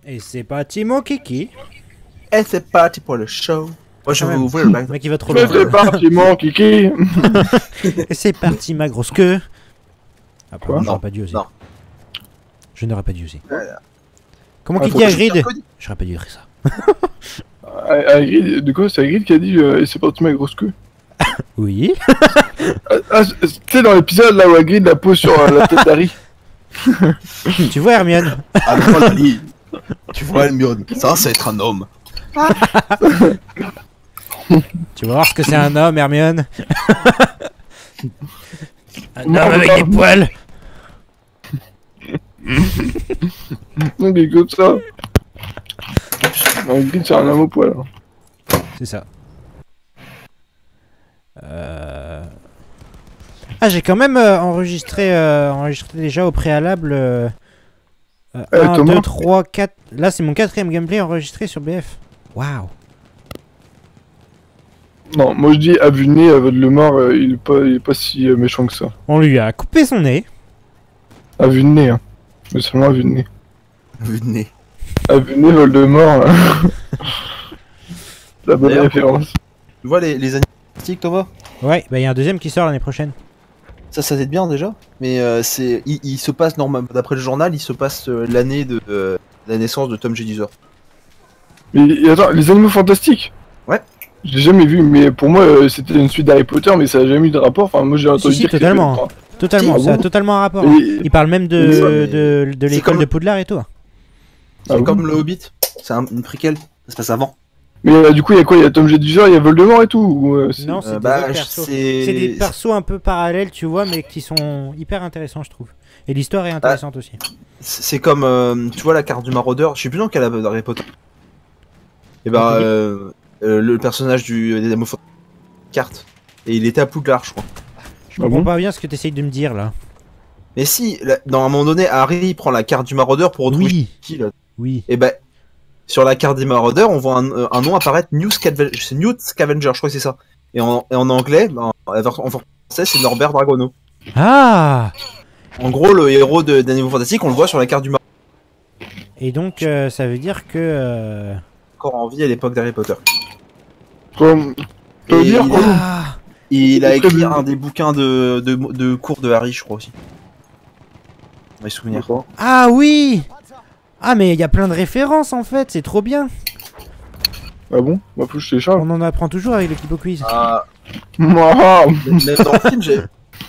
Et c'est parti mon kiki. Et c'est parti pour le show. Moi je vais vous ouvrir le bac. Le mec il va trop loin. C'est parti mon kiki. Et c'est parti ma grosse queue. Ah pardon, Non, j'aurais pas dû oser. non. Je n'aurais pas dû oser. Comment Ah, qu'il faut dit que Hagrid? Cody. J'aurais pas dû dire ça. Hagrid, de quoi? C'est Hagrid qui a dit c'est parti ma grosse queue. Oui. Tu sais dans l'épisode là où Hagrid la pose sur la tête d'Harry. Tu vois Hermione? Ah non, Lali. Tu vois Hermione, ça va être un homme. Tu vas voir ce que c'est un homme Hermione. Un homme Non, avec non. des poils. Donc il est comme ça. Hagrid c'est un homme au poil. C'est ça. Ah, j'ai quand même enregistré déjà au préalable 1, Thomas 2, 3, 4. Là, c'est mon 4ème gameplay enregistré sur BF. Waouh. Non, moi je dis à vue de nez, Voldemort, il est pas si méchant que ça. On lui a coupé son nez. À vue de nez, hein. Mais seulement à vue de nez. Vu de nez. À vue de nez, Voldemort. La bonne D'ailleurs, référence. Tu vois les animaux fantastiques, Thomas? Ouais, bah il y a un deuxième qui sort l'année prochaine. Ça t'aide bien déjà. Mais il se passe, normalement, d'après le journal, il se passe l'année de la naissance de Tom Jedusor. Mais attends, les animaux fantastiques? Ouais. Je l'ai jamais vu, mais pour moi c'était une suite d'Harry Potter, mais ça a jamais eu de rapport. Enfin, moi j'ai entendu Si, dire que totalement. c'était- Totalement, Si, ça ah a bon totalement un rapport. Et- Il parle même de C'est l'école comme- de Poudlard et tout. C'est Ah bon comme le Hobbit. C'est une préquelle. Ça se passe avant. Mais du coup, il y a quoi? Il y a Tom Jedusor, il y a Voldemort et tout ou, c'est- Non, c'est des bah, autres persos. C'est des persos un peu parallèles, tu vois, mais qui sont hyper intéressants, je trouve. Et l'histoire est intéressante aussi. C'est comme, tu vois la carte du maraudeur, je sais plus dans quel Harry Potter. Et bah, le personnage des animaux fantastiques, carte. Et il était à Poudlard, je crois. Je Ah comprends bon pas bien ce que tu essayes de me dire là. Mais si, dans un moment donné, Harry il prend la carte du maraudeur pour retrouver Oui. qui là. Oui. Et bah, sur la carte des maraudeurs, on voit un nom apparaître, Newt Scavenger, je crois que c'est ça. Et en anglais, bah, en français, c'est Norbert Dragono. Ah. En gros, le héros d'Animaux Fantastiques, on le voit sur la carte du maraudeur. Et donc, ça veut dire que... Encore en vie à l'époque d'Harry Potter. Comme. Ça veut Et dire quoi? Ah. il a Très écrit bien. un des bouquins de cours de Harry, je crois aussi. On va se souvenir. D'accord. Ah oui. Ah mais il y a plein de références en fait, c'est trop bien. Ah bon? Bah, faut que je télécharge. On en apprend toujours avec le Clipo Quiz. Ah, Mouah. même dans le film, j'ai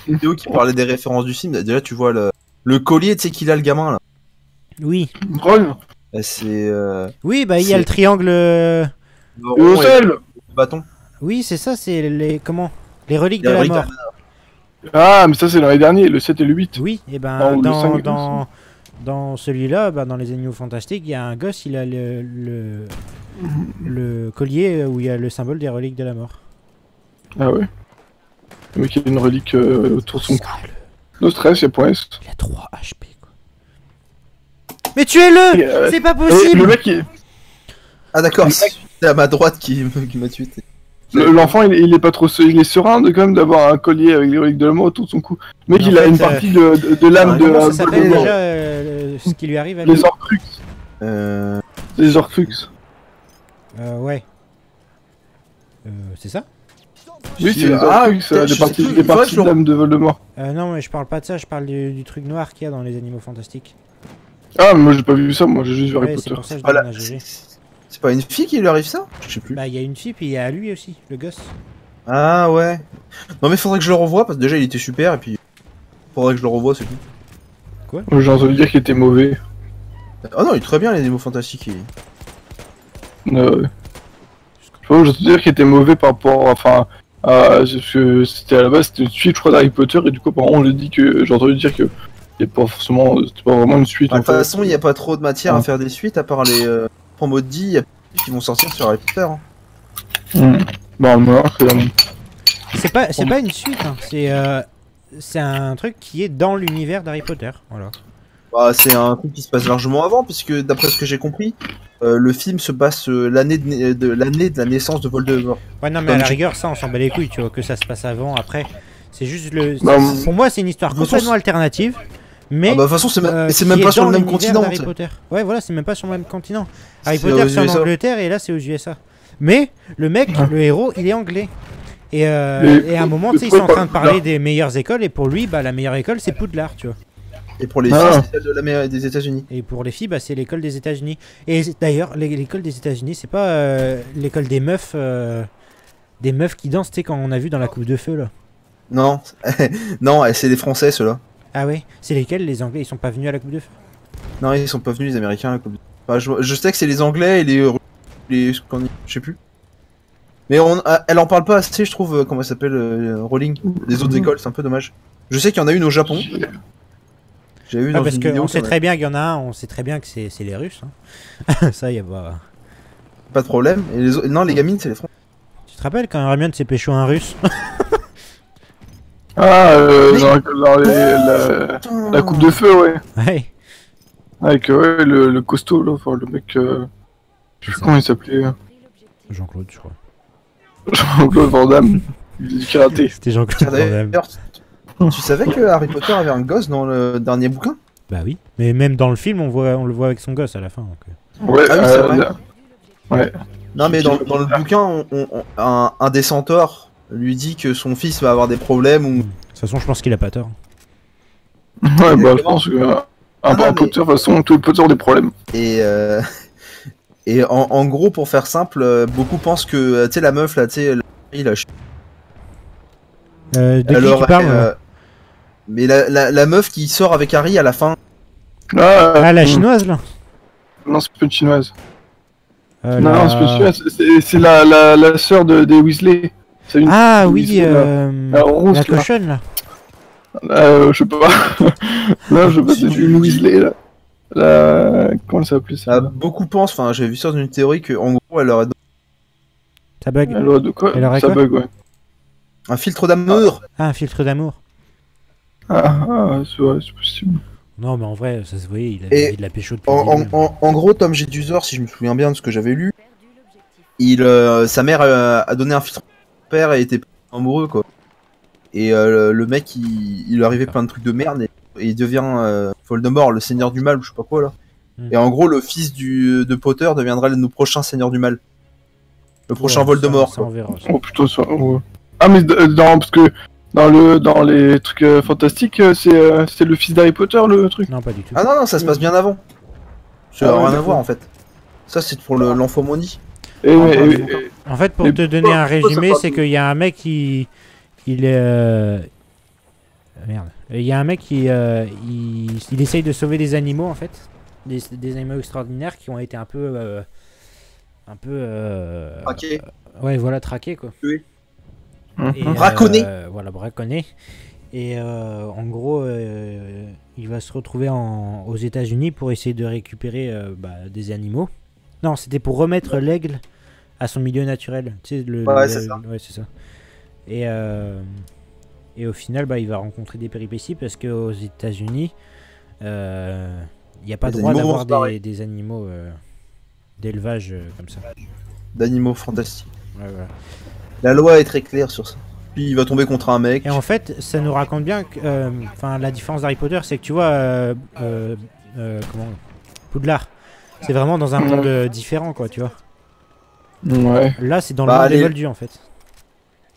une vidéo qui parlait des références du film. Déjà, tu vois le collier, tu sais qu'il a le gamin là. Oui. Ron. Et c'est Oui, bah il y a C'est- le triangle... Et rond au sel. le bâton. Oui, c'est ça, c'est les... Comment? Les reliques Les de la reliques de mort. Ah, mais ça c'est l'année dernière, le 7 et le 8. Oui, et ben Ah, ou le 5 et le dans celui-là, bah, dans les animaux fantastiques, il y a un gosse, il a le collier où il y a le symbole des reliques de la mort. Ah ouais. Le mec il a une relique autour de son cou. No stress, y'a point S. Il a 3 HP quoi. Mais tuez-le! Et, C'est pas Et possible! le mec, Ah d'accord, Le c'est à ma droite qui m'a tué. l'enfant il est pas trop, il est serein quand même d'avoir un collier avec les reliques de la mort autour de son cou. Le mec Mais en il a fait, une partie de l'âme de Comment ça s'appelle Voldemort. déjà ce qui lui arrive à lui? Les Horcruxes. Les Horcruxes. Ouais. C'est ça? Oui, c'est les Ah, Horcruxes, putain, des je sais parties, plus, des il faudrait parties que je de l'âme de Voldemort. Non, mais je parle pas de ça, je parle du truc noir qu'il y a dans les animaux fantastiques. Ah, mais moi j'ai pas vu ça, moi j'ai juste vu Harry Ouais, c'est Potter. pour ça que je Voilà. demande à GG. C'est pas une fille qui lui arrive ça? Je sais plus. Bah, il y a une fille, puis il y a lui aussi, le gosse. Ah ouais. Non mais faudrait que je le revoie parce que déjà il était super et puis faudrait que je le revoie c'est tout. J'ai entendu dire qu'il était mauvais. Ah non il est très bien les animaux fantastiques. Je sais pas, j'ai entendu dire qu'il était mauvais par rapport, enfin, parce que c'était à la base c'était une suite je crois d'Harry Potter et du coup apparemment on a dit que j'ai entendu dire que c'était pas forcément, c'était pas vraiment une suite. Bah, de en toute fait. façon il n'y a pas trop de matière à Ouais. faire des suites à part les promos de 10 y a qui vont sortir sur Harry Potter. Hein. Bah moi, C'est pas une suite, hein. C'est un truc qui est dans l'univers d'Harry Potter. Voilà. Bah, c'est un truc qui se passe largement avant puisque d'après ce que j'ai compris le film se passe l'année de la naissance de Voldemort. Ouais, non, mais Comme à la tu- rigueur, ça, on s'en bat les couilles, tu vois, que ça se passe avant, après. C'est juste le. Bah, Pour moi, c'est une histoire de toute complètement façon, alternative. Mais Ah bah de toute façon c'est qui même est pas sur dans le même l'univers continent. d'Harry tu sais. Potter. Ouais, voilà, c'est même pas sur le même continent. Harry C'est Potter aux c'est en USA. Angleterre et là c'est aux USA. Mais le mec, le héros, il est anglais. Et à un moment, tu sais, ils sont en train de parler des meilleures écoles et pour lui, bah la meilleure école c'est Poudlard, tu vois. Et pour les filles, c'est celle de des États-Unis. Et pour les filles, bah, c'est l'école des États-Unis. Et d'ailleurs, l'école des États-Unis, c'est pas l'école des meufs qui dansent, tu sais, quand on a vu dans la coupe de feu là. Non, non, c'est les Français ceux-là. Ah ouais, c'est lesquels les Anglais, ils sont pas venus à la coupe de feu? Non, ils sont pas venus les Américains. Enfin, je sais que c'est les Anglais et les je sais plus. Mais elle en parle pas assez, je trouve. Comment elle s'appelle, Rowling. Les autres écoles, c'est un peu dommage. Je sais qu'il y en a une au Japon. J'ai vu dans parce une vidéo. qu'on sait très bien qu'il y en a un, on sait très bien que c'est les Russes. Hein. Ça, y a pas. Pas de problème. Et non, les gamines, c'est les Français. Tu te rappelles quand Hermione s'est pécho un Russe? Ah, la coupe de feu, ouais. Ouais. Avec le costaud, là, enfin le mec. Je sais plus comment il s'appelait. Jean-Claude, je crois. Jean-Claude Van Damme. Du karaté. C'était Jean-Claude Van Damme. D'ailleurs, tu savais que Harry Potter avait un gosse dans le dernier bouquin? Bah oui. Mais même dans le film, on le voit avec son gosse à la fin. Donc... Ouais, ah oui, c'est vrai. Ouais. Non, mais dans le bouquin, un des centaures lui dit que son fils va avoir des problèmes ou. De toute façon, je pense qu'il a pas tort. Ouais, bah je pense que un Potter, de toute façon, tous les Potter ont des problèmes. Et en gros, pour faire simple, beaucoup pensent que, tu sais, la meuf là, tu sais, il a. De qui tu parles mais la meuf qui sort avec Harry à la fin. Ah, la chinoise là? Non, c'est pas une chinoise. Non, c'est pas une chinoise, c'est la sœur des Weasley. Ah oui, la rose, la cochonne là. Je sais pas. Non, je sais pas, c'est une Weasley là. Comment elle s'appelait ça? Beaucoup pensent, enfin, j'avais vu ça dans une théorie que, en gros, elle aurait Ça bug. Elle aurait de quoi? Elle aurait ça quoi? bug, ouais. un filtre d'amour. Ah, un filtre d'amour. C'est vrai, c'est possible. Non, mais en vrai, ça se voyait, il avait de la pécho depuis le début. En gros, Tom Jedusor, si je me souviens bien de ce que j'avais lu, sa mère a donné un filtre à son père et était amoureux, quoi. Et le mec, il lui arrivait plein de trucs de merde et il devient Voldemort, le seigneur du mal, ou je sais pas quoi là. Et en gros, le fils de Potter deviendra le prochain seigneur du mal. Le prochain Voldemort. Ça, on verra, ça. Oh putain, ça. Ouais. Ah, mais parce que dans les trucs fantastiques, c'est le fils d'Harry Potter le truc. Non, pas du tout. Ah non, ça se passe bien avant. Ça n'a Ah ouais, rien à d'accord. voir en fait. Ça, c'est pour l'enfomanie. En fait, pour te donner un résumé, c'est qu'il y a un mec qui... Il est... Merde. Il y a un mec qui... il essaye de sauver des animaux, en fait. Des animaux extraordinaires qui ont été un peu... Traqué. Ouais, voilà, traqués, quoi. Oui. Et, Braconné. Voilà, braconné. Et en gros, il va se retrouver aux États-Unis pour essayer de récupérer des animaux. Non, c'était pour remettre l'aigle à son milieu naturel. Tu sais, Ouais, c'est ça. Ouais, c'est ça. Et au final, il va rencontrer des péripéties parce qu'aux États-Unis, il n'y a pas Les droit animaux vont d'avoir se des animaux d'élevage comme ça. D'animaux fantastiques. Ouais, voilà. La loi est très claire sur ça. Puis il va tomber contre un mec. Et en fait, ça nous raconte bien que la différence d'Harry Potter, c'est que tu vois, comment Poudlard, c'est vraiment dans un monde différent, quoi, tu vois. Ouais. Là, c'est dans le monde des les- Moldus, en fait.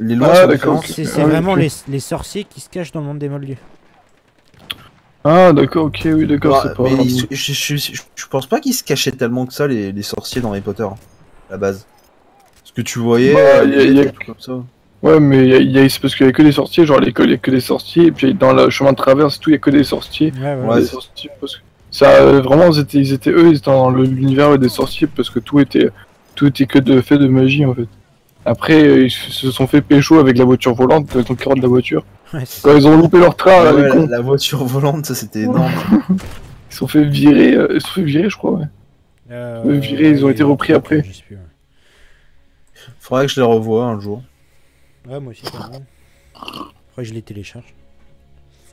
Les lois Ah, sont d'accord. différentes. C'est Ah oui, vraiment ok. les sorciers qui se cachent dans le monde des Moldus. Ah, d'accord, ok, oui, d'accord, Ouais, c'est pas. mais je pense pas qu'ils se cachaient tellement que ça, les sorciers dans Harry Potter, à la base. Parce que tu voyais, Bah, il y a- trucs comme ça. Ouais, mais c'est parce qu'il y a que des sorciers, genre à l'école, il y a que des sorciers, et puis dans le chemin de traverse, tout, il y a que des sorciers. Ouais, Ouais, Des sorciers, parce que ça, vraiment, ils étaient dans l'univers des sorciers, parce que tout était que fait de magie, en fait. Après, ils se sont fait pécho avec la voiture volante, le concurrent de la voiture. Ouais, c'est Quand ils ont loupé leur train, là, Ouais, les cons, la voiture volante, ça c'était énorme. ils se sont fait virer, je crois, ouais. Virés, ils ont été repris après. Je sais plus, ouais. Faudrait que je les revoie un jour. Ouais, moi aussi, quand même. Faudrait que je les télécharge.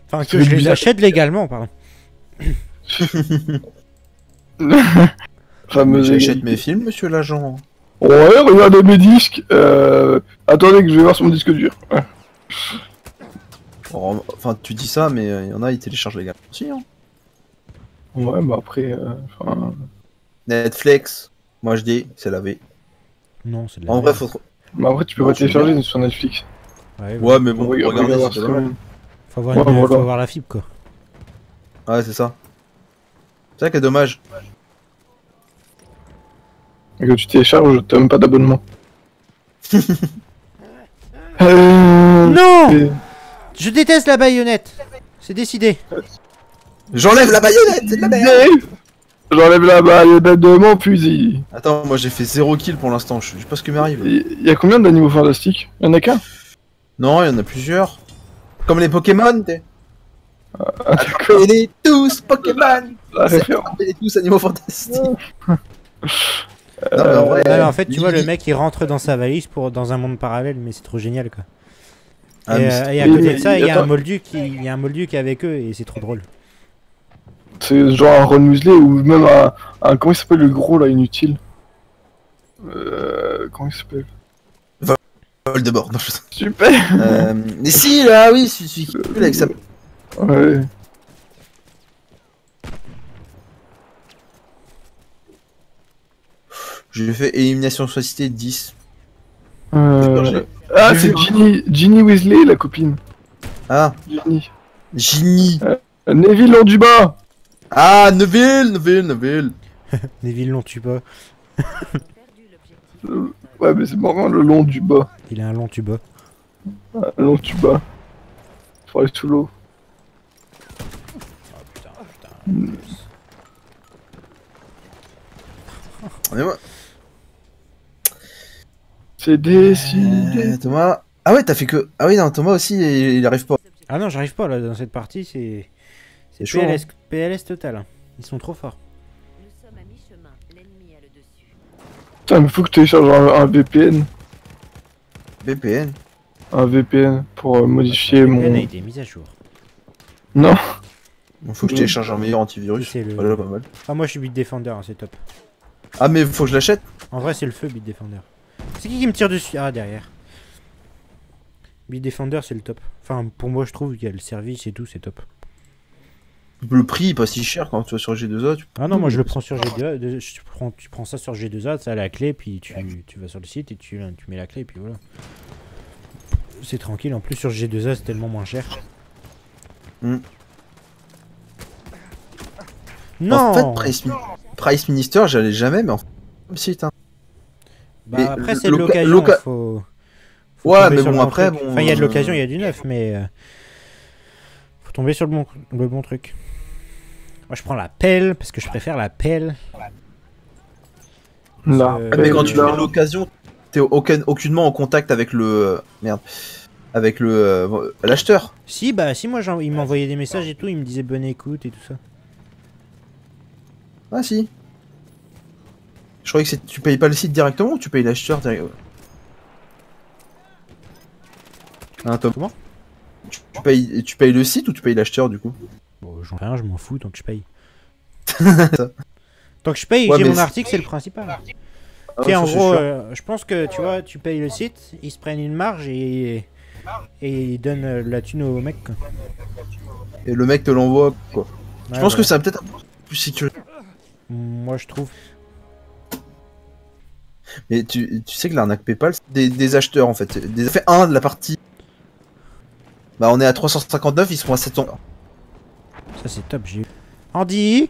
Enfin, Ça que fait je les bizarre. achète légalement, pardon. Fameuse J'achète mes films, monsieur l'agent. Ouais, regardez mes disques. Attendez que je vais voir sur mon disque dur. Enfin, tu dis ça, mais il y en a, ils téléchargent légalement aussi. Hein. Ouais, bah après, Netflix, moi je dis, c'est lavé. Non, c'est de la En vrai, merde. faut. bah après tu peux Non, pas c'est télécharger sur Netflix. Ouais, Ouais, mais bon, Oui, regardez, regarde, c'est pas mal. faut avoir, Ouais, voilà. faut avoir la fibre quoi. Ouais, c'est ça. C'est ça qui est dommage. Et que tu télécharges, t'as même pas d'abonnement. Non et- Je déteste la baïonnette. C'est décidé. J'enlève la baïonnette, c'est de la merde! J'enlève la baïonnette de mon fusil. Attends, moi j'ai fait 0 kill pour l'instant, je sais pas ce qui m'arrive. Il y a combien d'animaux fantastiques? Y'en a qu'un? Non, il y en a plusieurs. Comme les Pokémon, t'es. Ah, d'accord. Appelez tous Pokémon! La référence. Appelez tous animaux fantastiques! Non, mais en vrai, Ouais, mais en fait, tu lui, vois, le mec il rentre dans sa valise pour dans un monde parallèle, mais c'est trop génial quoi. Ah, et, mais c'est- et à côté de ça, il y a attends. un moldu il y a un moldu qui est avec eux et c'est trop drôle. C'est genre un Ron Weasley ou même un. Comment il s'appelle le gros là, inutile? Comment il s'appelle? Voldemort, non, je... Super! Mais si, là, oui, celui qui pue avec sa... Ouais. J'ai fait élimination sur cité 10. Ah, J'ai c'est vu. Ginny Weasley, la copine. Ah, Ginny. Ginny. Neville en du bas! Ah, Neville. Neville l'on tue pas. Ouais, mais c'est marrant le long du bas. Il a un long tuba. Le long du bas. Faut aller sous l'eau. Mais moi... C'est décidé. Thomas... Ah ouais, t'as fait que... Ah oui, non, Thomas aussi, il arrive pas. Ah non, j'arrive pas là dans cette partie, c'est chaud, PLS, PLS total. Hein. Ils sont trop forts. Nous sommes à mi-chemin. L'ennemi a le dessus. Putain, mais faut que tu télécharges un VPN. VPN. Un VPN pour modifier Le VPN a mon. été mis à jour. Non! Bon, faut que je télécharge un meilleur antivirus. C'est le- Voilà, pas mal. Ah, moi je suis Bitdefender, hein, c'est top. Ah, mais faut que je l'achète. En vrai, c'est le feu Bitdefender. C'est qui me tire dessus? Ah, derrière. Bitdefender, c'est le top. Enfin, pour moi, je trouve qu'il y a le service et tout, c'est top. Le prix est pas si cher quand tu vas sur G2A. Ah non, moi je le prends sur G2A. Tu prends ça sur G2A, ça a la clé, puis tu vas sur le site et tu mets la clé, et puis voilà. C'est tranquille, en plus sur G2A c'est tellement moins cher. Hmm. Non En fait, Price Minister, j'allais jamais, mais en fait, comme site, hein. Bah mais après le- c'est de loca- l'occasion, loca- faut Ouais, tomber mais sur bon, le après, truc. bon, Enfin il y a de l'occasion, il y a du neuf, mais faut tomber sur le bon truc. Moi je prends la pelle, parce que je préfère la pelle. Là. Euh, Ah, mais quand tu Là. fais l'occasion, t'es aucunement en contact avec le... merde. Avec le... l'acheteur. Si, bah si, moi il m'envoyait des messages et tout, il me disait bonne écoute et tout ça. Ah si. Je croyais que tu payes pas le site directement ou tu payes l'acheteur directement. Hein, Tom, Comment tu payes le site ou tu payes l'acheteur du coup? Bon, j'en sais rien, je m'en fous tant que je paye. Ça. Tant que je paye et Ouais, que j'ai mais mon article, c'est le principal. Ah Tu sais, ouais, en ça, c'est gros, sûr. je pense que tu vois, tu payes le site, ils se prennent une marge et ils donnent la thune au mec. Quoi. Et le mec te l'envoie quoi. Je Ouais, pense que voilà. ça va peut-être un peu plus sécurisé. Moi je trouve. Mais tu sais que l'arnaque PayPal, c'est des acheteurs en fait. Des fait un de la partie. Bah on est à 359, ils sont à 700. Ça c'est top, j'ai eu. Andy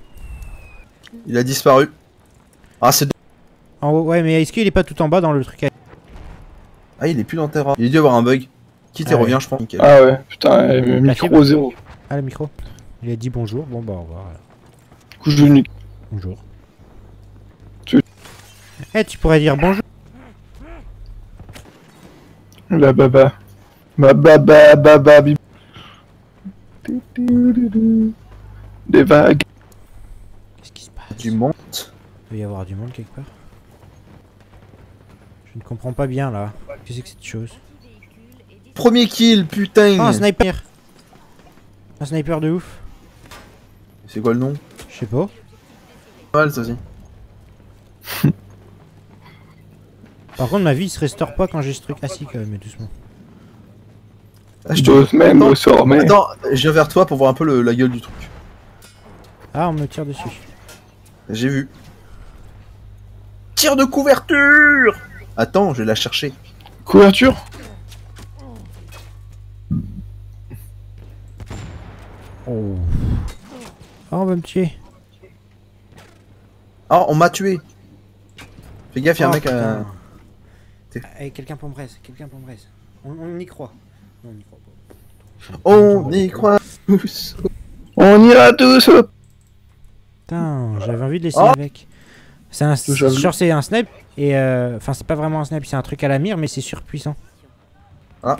Il a disparu. Ah c'est... en haut, ouais, mais est-ce qu'il est pas tout en bas dans le truc Ah il est plus dans Terra. Il a dû avoir un bug. Quitte et Ah ouais. revient je pense. Nickel. Ah ouais, putain, La micro fibre. 0. Ah, le micro. Il a dit bonjour, bon bah au revoir. alors. Couche de nuque. Bonjour. Tu- Eh, tu pourrais dire bonjour. La baba. Ma baba, baba, bib. Des vagues. Qu'est-ce qui se passe Du monde. Il doit y avoir du monde quelque part. Je ne comprends pas bien là. Qu'est-ce que c'est que cette chose? Premier kill, putain. Oh, un sniper. Un sniper de ouf. C'est quoi le nom? Je sais pas. Pas mal ça aussi. Par contre, ma vie se restaure pas quand j'ai ce truc. Ah si, quand même, mais doucement. Ah, je te... Deux semaines, Attends, au sort, mais. Attends, je viens vers toi pour voir un peu la gueule du truc. Ah, on me tire dessus. J'ai vu. Tir de couverture. Attends, je vais la chercher. Couverture. Oh. Oh, on va me tuer. Oh, on m'a tué. Fais gaffe, y'a un mec à... Hey, quelqu'un pour me braise, quelqu'un pour me braise. On y croit. Non, on y croit pas. On y croit tous. On ira tous. Putain, j'avais envie de l'essayer avec. C'est un... Genre c'est un snipe et enfin c'est pas vraiment un snipe, c'est un truc à la mire mais c'est surpuissant. Un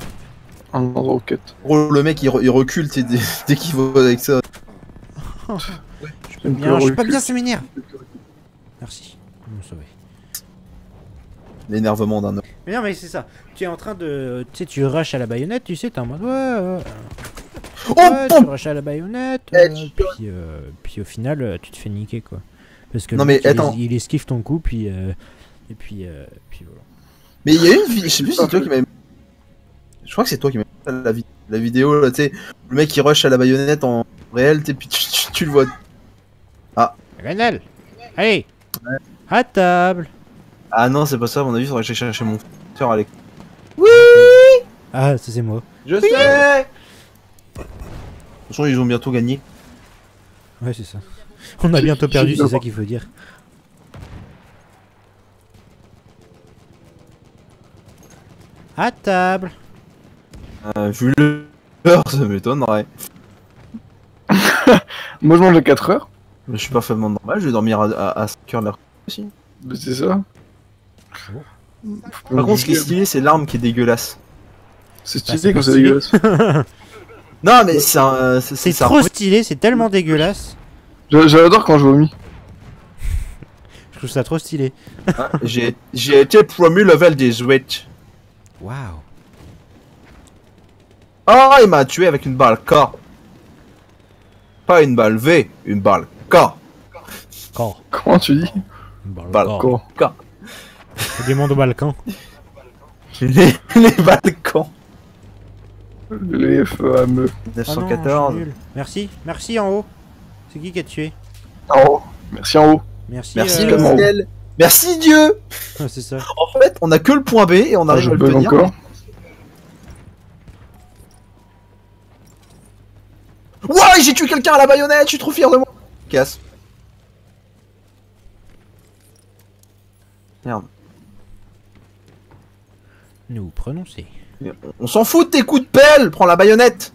roquette. Gros, le mec il recule dès qu'il va avec ça. Bien, je suis pas bien, ça m'énerve. Merci, ils m'ont sauvé. L'énervement d'un homme. Mais non mais c'est ça, tu es en train de... Tu sais, tu rushes à la baïonnette, tu sais, t'es en mode Oh, ouais, tu pom rushes à la baïonnette, puis au final tu te fais niquer quoi. Parce que non, le mais mec, attends. il esquive ton coup, puis voilà. Mais il y a une vidéo, je sais plus si c'est toi qui m'avait... Je crois que c'est toi qui m'avait mis la vidéo, là, tu sais, le mec il rush à la baïonnette en réel, puis tu le vois. Lionel, allez, à table. Ah non, c'est pas ça, à mon avis, faudrait que j'aille chercher mon frère avec. Ah, ça c'est moi. Je sais. De toute façon, ils ont bientôt gagné. Ouais, c'est ça. On a bientôt perdu, c'est ça qu'il faut dire. À table. Vu l'heure, ça m'étonnerait. Moi je mange à 4 heures. Mais je suis parfaitement normal, je vais dormir à 5 heures de la aussi. Mais c'est ça. Par contre, ce qui est stylé, c'est l'arme qui est dégueulasse. C'est Bah, stylé quand c'est stylé. dégueulasse. Non, mais c'est un. C'est trop stylé, c'est tellement dégueulasse. J'adore quand je vomis. Je trouve ça trop stylé. J'ai été promu level 18. Waouh. Ah, il m'a tué avec une balle K. Pas une balle V, une balle K. Corps. Comment tu dis? Balle Corps. K. Des mondes au Balkan. Les Balkans. Les fameux. Ah non, je suis 914. nul. Merci, merci en haut. C'est qui a tué? En haut. Merci en haut. Merci. Merci le le ciel. Merci Dieu. Ah, c'est ça. En fait, on a que le point B et on Ah, arrive je à le bug tenir. encore. Ouais, j'ai tué quelqu'un à la baïonnette, je suis trop fier de moi. Casse. Merde. Nous prenons C. On s'en fout de tes coups de pelle, prends la baïonnette.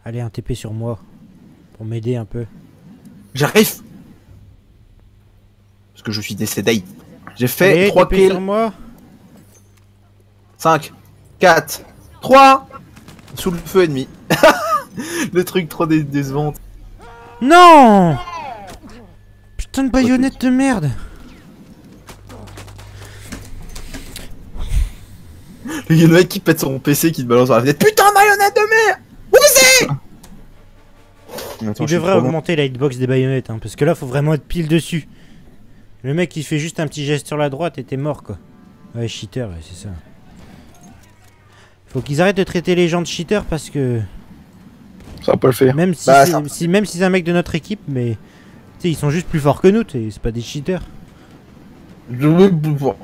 Allez, un TP sur moi. Pour m'aider un peu. J'arrive. Parce que je suis décédé. J'ai fait Allez, 3 TP sur kills. moi. 5, 4, 3. Sous le feu ennemi. Le truc trop décevant. Non. Putain de baïonnette de merde. Il y a le mec qui pète son PC qui te balance sur la fenêtre. Putain, marionnette de merde. Où c'est? Il devrait augmenter la hitbox des baïonnettes, hein, parce que là faut vraiment être pile dessus. Le mec il fait juste un petit geste sur la droite et t'es mort quoi. Ouais, cheater, ouais, c'est ça. Faut qu'ils arrêtent de traiter les gens de cheaters parce que Ça va pas le faire. même si Bah, même si c'est un mec de notre équipe, mais tu sais ils sont juste plus forts que nous, c'est pas des cheaters.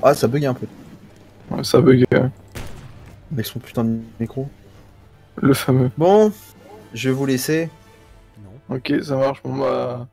Ah, ça bug un peu. Ouais, ça bug. Avec son putain de micro. Le fameux. Bon, je vais vous laisser. Non. Ok, ça marche. Bon bah.